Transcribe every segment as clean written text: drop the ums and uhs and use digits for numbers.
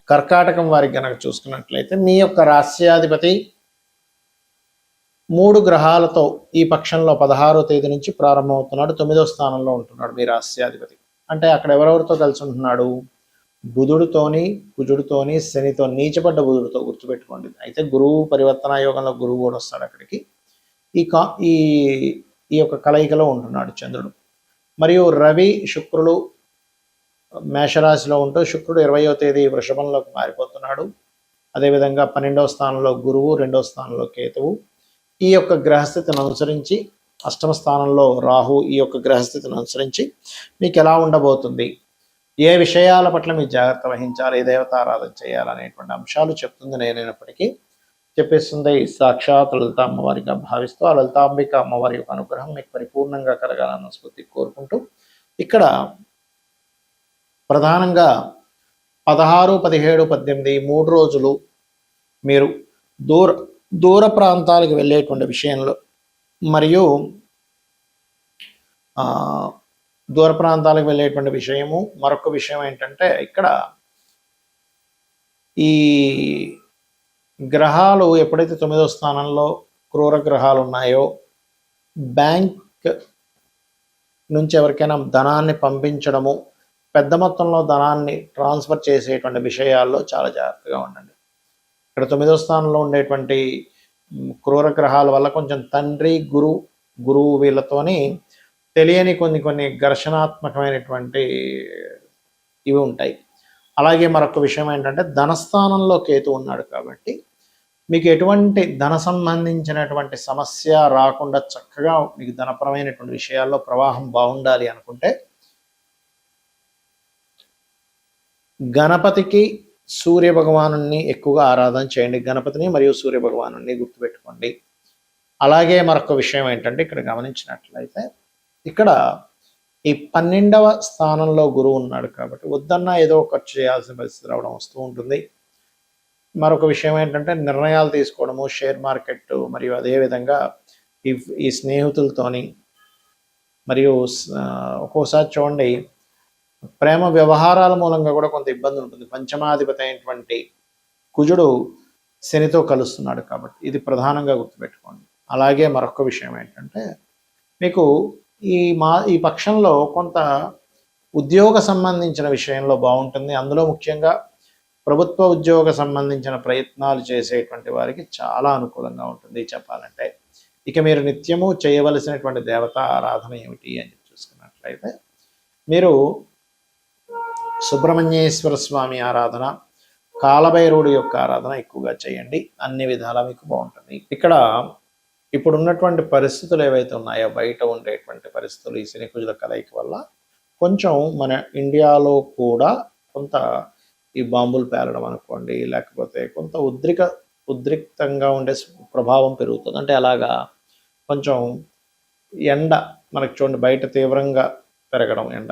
కర్కాటకం వారికి గనక చూసుకున్నట్లయితే మీ యొక్క రాస్యాధిపతి 3 గ్రహాలతో ఈ పక్షంలో 16వ తేదీ నుంచి ప్రారంభమవుతున్నాడు. 9వ స్థానంలో ఉంటున్నాడు మీ రాస్యాధిపతి. అంటే అక్కడ ఎవరెవరితో కలిసి ఉంటున్నాడు? బుధుడితోని, కుజుడితోని, శనితో, నీచపడ్డ బుధుడితో, గుర్తుపెట్టుకోండి. అయితే గురువు పరివర్తన యోగంలో గురువు కూడా వస్తాడు అక్కడికి. ఈ ఈ యొక్క కలయికలో ఉంటున్నాడు చంద్రుడు. మరియు రవి, శుక్రుడు మేషరాశిలో ఉంటూ శుక్రుడు 20వ తేదీ వృషభంలోకి మారిపోతున్నాడు. అదేవిధంగా 12వ స్థానంలో గురువు, 2వ స్థానంలో కేతువు. ఈ యొక్క గ్రహస్థితిని అనుసరించి అష్టమ స్థానంలో రాహు. ఈ యొక్క గ్రహస్థితిని అనుసరించి మీకు ఎలా ఉండబోతుంది, ఏ విషయాల పట్ల మీరు జాగ్రత్త వహించాలి, ఏ దేవతారాధన చేయాలనేటువంటి అంశాలు చెప్తుంది. నేనైనప్పటికీ చెప్పేస్తుంది సాక్షాత్ లలిత అమ్మవారిగా భావిస్తూ ఆ లలితాంబిక అమ్మవారి యొక్క అనుగ్రహం మీకు పరిపూర్ణంగా కలగాలన్న స్ఫూర్తి కోరుకుంటూ ఇక్కడ ప్రధానంగా 16, 17, 18 3 రోజులు మీరు దూర ప్రాంతాలకు వెళ్ళేటువంటి విషయంలో మరియు దూర ప్రాంతాలకు వెళ్ళేటువంటి విషయము. మరొక విషయం ఏంటంటే ఇక్కడ ఈ గ్రహాలు ఎప్పుడైతే 9వ స్థానంలో క్రూర గ్రహాలు ఉన్నాయో బ్యాంక్ నుంచి ఎవరికైనా ధనాన్ని పంపించడము, పెద్ద మొత్తంలో ధనాన్ని ట్రాన్స్ఫర్ చేసేటువంటి విషయాల్లో చాలా జాగ్రత్తగా ఉండండి. ఇక్కడ 9వ స్థానంలో ఉండేటువంటి క్రూర గ్రహాల వల్ల కొంచెం తండ్రి, గురువు వీళ్ళతోని తెలియని కొన్ని ఘర్షణాత్మకమైనటువంటి ఇవి ఉంటాయి. అలాగే మరొక విషయం ఏంటంటే ధనస్థానంలో కేతు ఉన్నాడు కాబట్టి మీకు ఎటువంటి ధన సంబంధించినటువంటి సమస్య రాకుండా చక్కగా మీకు ధనపరమైనటువంటి విషయాల్లో ప్రవాహం బాగుండాలి అనుకుంటే గణపతికి, సూర్య భగవాను ఎక్కువగా ఆరాధన చేయండి. గణపతిని మరియు సూర్య భగవాను గుర్తుపెట్టుకోండి. అలాగే మరొక విషయం ఏంటంటే ఇక్కడ గమనించినట్లయితే ఇక్కడ ఈ 12వ స్థానంలో గురువు ఉన్నాడు కాబట్టి వద్దన్నా ఏదో ఖర్చు చేయాల్సిన పరిస్థితి రావడం వస్తూ ఉంటుంది. మరొక విషయం ఏంటంటే నిర్ణయాలు తీసుకోవడము, షేర్ మార్కెట్ మరియు అదేవిధంగా ఈ స్నేహితులతోని మరియు ఒక్కోసారి చూడండి ప్రేమ వ్యవహారాల మూలంగా కూడా కొంత ఇబ్బంది ఉంటుంది. పంచమాధిపతి అయినటువంటి కుజుడు శనితో కలుస్తున్నాడు కాబట్టి ఇది ప్రధానంగా గుర్తుపెట్టుకోండి. అలాగే మరొక విషయం ఏంటంటే మీకు ఈ పక్షంలో కొంత ఉద్యోగ సంబంధించిన విషయంలో బాగుంటుంది. అందులో ముఖ్యంగా ప్రభుత్వ ఉద్యోగ సంబంధించిన ప్రయత్నాలు చేసేటువంటి వారికి చాలా అనుకూలంగా ఉంటుంది చెప్పాలంటే. ఇక మీరు నిత్యము చేయవలసినటువంటి దేవతా ఆరాధన ఏమిటి అని చూసుకున్నట్లయితే మీరు సుబ్రహ్మణ్యేశ్వర స్వామి ఆరాధన, కాలభైరవుడి యొక్క ఆరాధన ఎక్కువగా చేయండి. అన్ని విధాలా మీకు బాగుంటుంది. ఇక్కడ ఇప్పుడు ఉన్నటువంటి పరిస్థితులు ఏవైతే ఉన్నాయో బయట ఉండేటువంటి పరిస్థితులు ఈ శని కుజుల కలయిక వల్ల కొంచెం మన ఇండియాలో కూడా కొంత ఈ బాంబులు పేలడం అనుకోండి, లేకపోతే కొంత ఉద్రిక్తంగా ఉండే ప్రభావం పెరుగుతుంది. అంటే అలాగా కొంచెం ఎండ మనకు చూడండి బయట తీవ్రంగా పెరగడం ఎండ.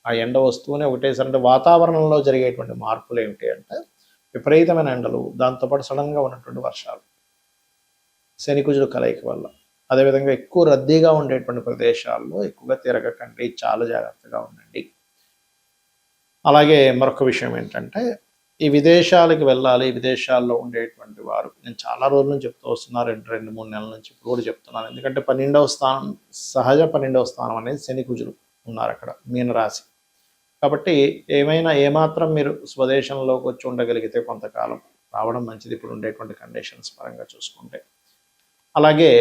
ఆ ఎండ వస్తూనే ఒకటేసారి అంటే వాతావరణంలో జరిగేటువంటి మార్పులు ఏమిటి అంటే విపరీతమైన ఎండలు, దాంతోపాటు సడన్గా ఉన్నటువంటి వర్షాలు శని కుజుల కలయిక వల్ల. అదేవిధంగా ఎక్కువ రద్దీగా ఉండేటువంటి ప్రదేశాల్లో ఎక్కువగా తిరగకండి, చాలా జాగ్రత్తగా ఉండండి. అలాగే మరొక విషయం ఏంటంటే ఈ విదేశాలకు వెళ్ళాలి, విదేశాల్లో ఉండేటువంటి వారు నేను చాలా రోజుల నుంచి చెప్తూ వస్తున్నా, 2-3 నెలల నుంచి ఇప్పుడు కూడా చెప్తున్నాను. ఎందుకంటే 12వ స్థానం సహజ 12వ స్థానం అనేది శని కుజులు ఉన్నారు అక్కడ మీనరాశి కాబట్టి ఏమాత్రం మీరు స్వదేశంలోకి వచ్చి ఉండగలిగితే కొంతకాలం రావడం మంచిది ఇప్పుడు ఉండేటువంటి కండిషన్స్ పరంగా చూసుకుంటే. అలాగే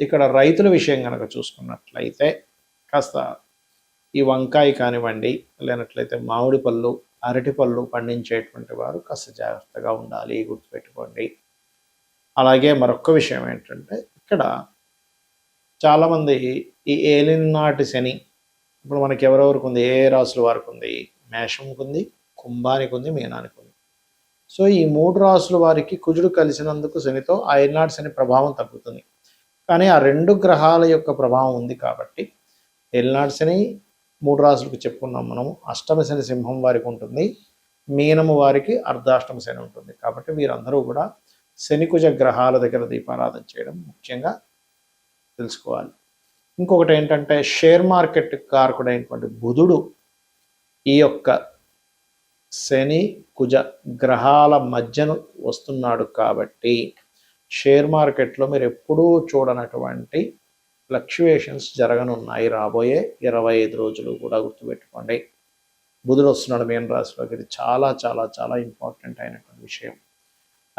ఇక్కడ రైతుల విషయం కనుక చూసుకున్నట్లయితే కాస్త ఈ వంకాయ కానివ్వండి, లేనట్లయితే మామిడి పళ్ళు, అరటి పళ్ళు పండించేటువంటి వారు కాస్త జాగ్రత్తగా ఉండాలి, గుర్తుపెట్టుకోండి. అలాగే మరొక విషయం ఏంటంటే ఇక్కడ చాలామంది ఈ ఏలినాటి శని ఇప్పుడు మనకి ఎవరెవరికి ఉంది, ఏ రాసుల వారికి ఉంది, మేషంకి ఉంది, కుంభానికి ఉంది, మీనానికి ఉంది. సో ఈ 3 రాసుల వారికి కుజుడు కలిసినందుకు శనితో ఆ ఏలినాటి శని ప్రభావం తగ్గుతుంది. కానీ ఆ 2 గ్రహాల యొక్క ప్రభావం ఉంది కాబట్టి ఏలినాటి శని 3 రాసులకు చెప్పుకున్నాం మనము. అష్టమ శని సింహం వారికి ఉంటుంది, మీనము వారికి అర్ధాష్టమ శని ఉంటుంది. కాబట్టి వీరందరూ కూడా శనికుజ గ్రహాల దగ్గర దీపారాధన చేయడం ముఖ్యంగా తెలుసుకోవాలి. ఇంకొకటి ఏంటంటే షేర్ మార్కెట్ కారకుడైనటువంటి బుధుడు ఈ యొక్క శని కుజ గ్రహాల మధ్యను వస్తున్నాడు కాబట్టి షేర్ మార్కెట్లో మీరు ఎప్పుడూ చూడనటువంటి ఫ్లక్చుయేషన్స్ జరగనున్నాయి రాబోయే 25 రోజులు కూడా గుర్తుపెట్టుకోండి. బుధుడు వస్తున్నాడు మీన రాశిలోకి. ఇది చాలా చాలా చాలా ఇంపార్టెంట్ అయినటువంటి విషయం.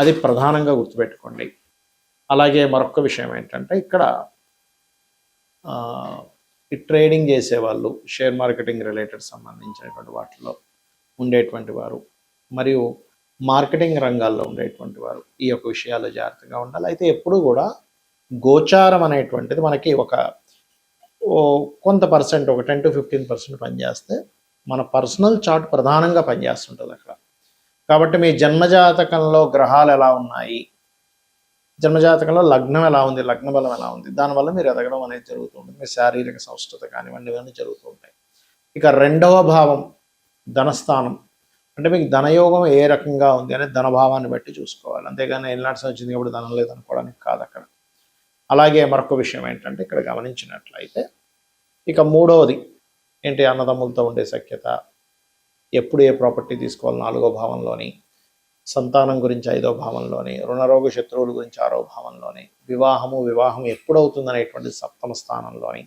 అది ప్రధానంగా గుర్తుపెట్టుకోండి. అలాగే మరొక విషయం ఏంటంటే ఇక్కడ ఈ ట్రేడింగ్ చేసేవాళ్ళు, షేర్ మార్కెటింగ్ రిలేటెడ్ సంబంధించినటువంటి వాటిలో ఉండేటువంటి వారు మరియు మార్కెటింగ్ రంగాల్లో ఉండేటువంటి వారు ఈ యొక్క విషయాల్లో జాగ్రత్తగా ఉండాలి. అయితే ఎప్పుడూ కూడా గోచారం అనేటువంటిది మనకి కొంత పర్సెంట్, ఒక 10 to 15% పనిచేస్తే మన పర్సనల్ చార్ట్ ప్రధానంగా పనిచేస్తుంటుంది అక్కడ. కాబట్టి మీ జన్మజాతకంలో గ్రహాలు ఎలా ఉన్నాయి, జన్మజాతకంలో లగ్నం ఎలా ఉంది, లగ్న బలం ఎలా ఉంది, దానివల్ల మీరు ఎదగడం అనేది జరుగుతూ ఉంటుంది. మీ శారీరక సంస్కృత కానివ్వండి, ఇవన్నీ జరుగుతూ ఉంటాయి. ఇక రెండవ భావం ధనస్థానం, అంటే మీకు ధనయోగం ఏ రకంగా ఉంది అనేది ధనభావాన్ని బట్టి చూసుకోవాలి. అంతేగాని ఎల్నాట్స్ వచ్చింది కాబట్టి ధనం లేదనుకోవడానికి కాదు అక్కడ. అలాగే మరొక విషయం ఏంటంటే ఇక్కడ గమనించినట్లయితే ఇక మూడవది ఏంటి, అన్నదమ్ములతో ఉండే సఖ్యత, ఎప్పుడు ఏ ప్రాపర్టీ తీసుకోవాలి 4వ భావంలోని, సంతానం గురించి 5వ భావంలోని, రుణరోగ శత్రువుల గురించి 6వ భావంలోని, వివాహం ఎప్పుడవుతుందనేటువంటి 7వ స్థానంలోని,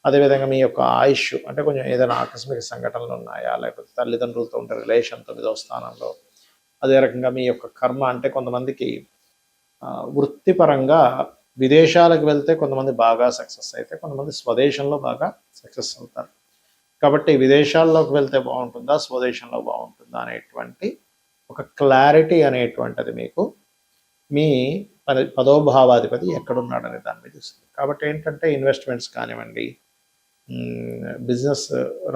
అదేవిధంగా మీ యొక్క ఆయుష్ అంటే కొంచెం ఏదైనా ఆకస్మిక సంఘటనలు ఉన్నాయా, లేకపోతే తల్లిదండ్రులతో ఉండే రిలేషన్ 9వ స్థానంలో, అదే రకంగా మీ యొక్క కర్మ అంటే కొంతమందికి వృత్తిపరంగా విదేశాలకు వెళ్తే కొంతమంది బాగా సక్సెస్ అయితే, కొంతమంది స్వదేశంలో బాగా సక్సెస్ అవుతారు. కాబట్టి విదేశాల్లోకి వెళ్తే బాగుంటుందా, స్వదేశంలో బాగుంటుందా అనేటువంటి ఒక క్లారిటీ అనేటువంటిది మీకు మీ 10వ భావాధిపతి ఎక్కడున్నాడనే దాని మీద ఇస్తుంది. కాబట్టి ఏంటంటే ఇన్వెస్ట్మెంట్స్ కానివ్వండి, బిజినెస్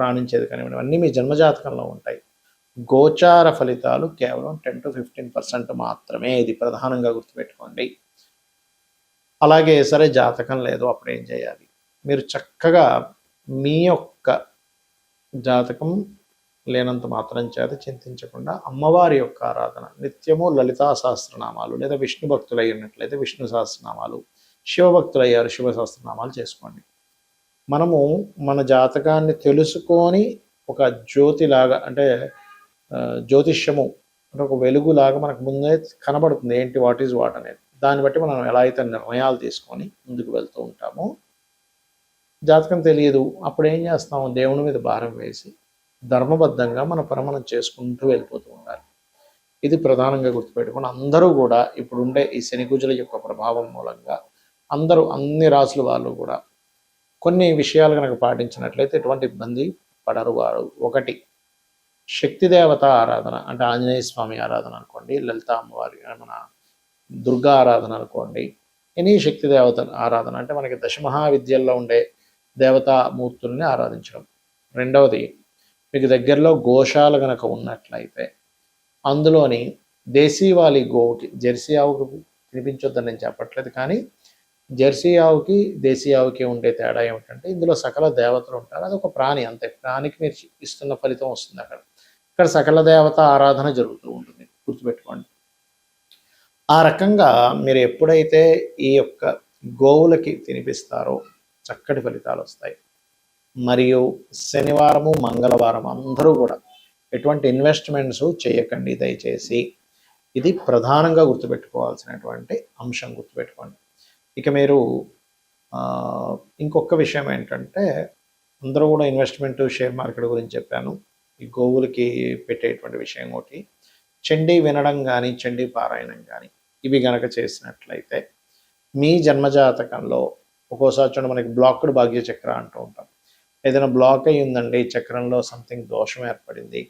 రాణించేది కానివ్వండి, అన్నీ మీ జన్మజాతకంలో ఉంటాయి. గోచార ఫలితాలు కేవలం 10 to 15% మాత్రమే. ఇది ప్రధానంగా గుర్తుపెట్టుకోండి. అలాగే సరే జాతకం లేదు, అప్పుడు ఏం చేయాలి? మీరు చక్కగా మీ యొక్క జాతకం లేనంత మాత్రం చేత చింతించకుండా అమ్మవారి యొక్క ఆరాధన నిత్యము లలితా సహస్రనామాలు, లేదా విష్ణు భక్తులు అయినట్లయితే విష్ణు సహస్రనామాలు, శివభక్తులు అయ్యారు శివ సహస్రనామాలు చేసుకోండి. మనము మన జాతకాన్ని తెలుసుకొని ఒక జ్యోతిలాగా, అంటే జ్యోతిష్యము అంటే ఒక వెలుగులాగా మనకు ముందే కనబడుతుంది ఏంటి, వాట్ ఈజ్ వాట్ అనేది. దాన్ని బట్టి మనం ఎలా అయితే నిర్ణయాలు తీసుకొని ముందుకు వెళ్తూ ఉంటామో, జాతకం తెలియదు అప్పుడు ఏం చేస్తాము, దేవుని మీద భారం వేసి ధర్మబద్ధంగా మన పని మనం చేసుకుంటూ వెళ్ళిపోతూ ఉండాలి. ఇది ప్రధానంగా గుర్తుపెట్టుకుని అందరూ కూడా ఇప్పుడుండే ఈ శని కుజుల యొక్క ప్రభావం మూలంగా అందరూ అన్ని రాసుల వాళ్ళు కూడా కొన్ని విషయాలు కనుక పాటించినట్లయితే ఎటువంటి ఇబ్బంది పడరు వారు. ఒకటి, శక్తి దేవత ఆరాధన, అంటే ఆంజనేయ స్వామి ఆరాధన అనుకోండి, లలిత అమ్మవారి మన దుర్గా ఆరాధన అనుకోండి, ఎనీ శక్తి దేవత ఆరాధన అంటే మనకి దశమహావిద్యల్లో ఉండే దేవతామూర్తుల్ని ఆరాధించడం. రెండవది, మీకు దగ్గరలో గోశాల కనుక ఉన్నట్లయితే అందులోని దేశీవాలి గోవుకి, జెర్సీ ఆవుకి తినిపించొద్దని నేను చెప్పట్లేదు, కానీ జెర్సీ ఆవుకి దేశీ ఆవుకి ఉండే తేడా ఏమిటంటే ఇందులో సకల దేవతలు ఉంటారు. అది ఒక ప్రాణి, అంతే. ప్రాణికి మీరు ఇస్తున్న ఫలితం వస్తుంది అక్కడ. ఇక్కడ సకల దేవత ఆరాధన జరుగుతూ ఉంటుంది, గుర్తుపెట్టుకోండి. ఆ రకంగా మీరు ఎప్పుడైతే ఈ యొక్క గోవులకి తినిపిస్తారో చక్కటి ఫలితాలు వస్తాయి. మరియు శనివారము మంగళవారం అందరూ కూడా ఎటువంటి ఇన్వెస్ట్మెంట్స్ చేయకండి దయచేసి. ఇది ప్రధానంగా గుర్తుపెట్టుకోవాల్సినటువంటి అంశం, గుర్తుపెట్టుకోండి. ఇక మీరు ఇంకొక విషయం ఏంటంటే, అందరూ కూడా ఇన్వెస్ట్మెంట్ షేర్ మార్కెట్ గురించి చెప్పాను. ఈ గోవులకి పెట్టేటువంటి విషయం ఒకటి, చండీ వినడం కానీ చండీ పారాయణం కానీ ఇవి గనక చేసినట్లయితే మీ జన్మజాతకంలో ఒక్కోసారి చూడండి మనకి బ్లాక్డ్ భాగ్య చక్ర అంటూ ఉంటాం. ఏదైనా బ్లాక్ అయ్యి ఉందండి, చక్రంలో సంథింగ్ దోషం ఏర్పడింది,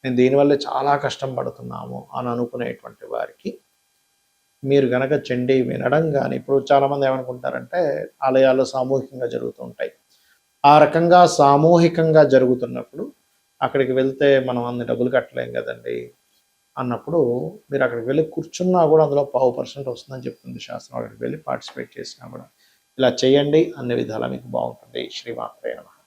నేను దీనివల్ల చాలా కష్టం పడుతున్నాము అని అనుకునేటువంటి వారికి మీరు గనక చండీ వినడం కానీ, ఇప్పుడు చాలామంది ఏమనుకుంటారంటే ఆలయాల్లో సామూహికంగా జరుగుతూ ఉంటాయి. ఆ రకంగా సామూహికంగా జరుగుతున్నప్పుడు అక్కడికి వెళ్తే మనం అన్ని డబ్బులు కట్టలేం కదండి అన్నప్పుడు మీరు అక్కడికి వెళ్ళి కూర్చున్నా కూడా అందులో 0.5% వస్తుందని చెప్తుంది శాస్త్రం. అక్కడికి వెళ్ళి పార్టిసిపేట్ చేసినా కూడా ఇలా చేయండి, అన్ని విధాలా మీకు బాగుంటుంది. శ్రీమాత్రే నమః.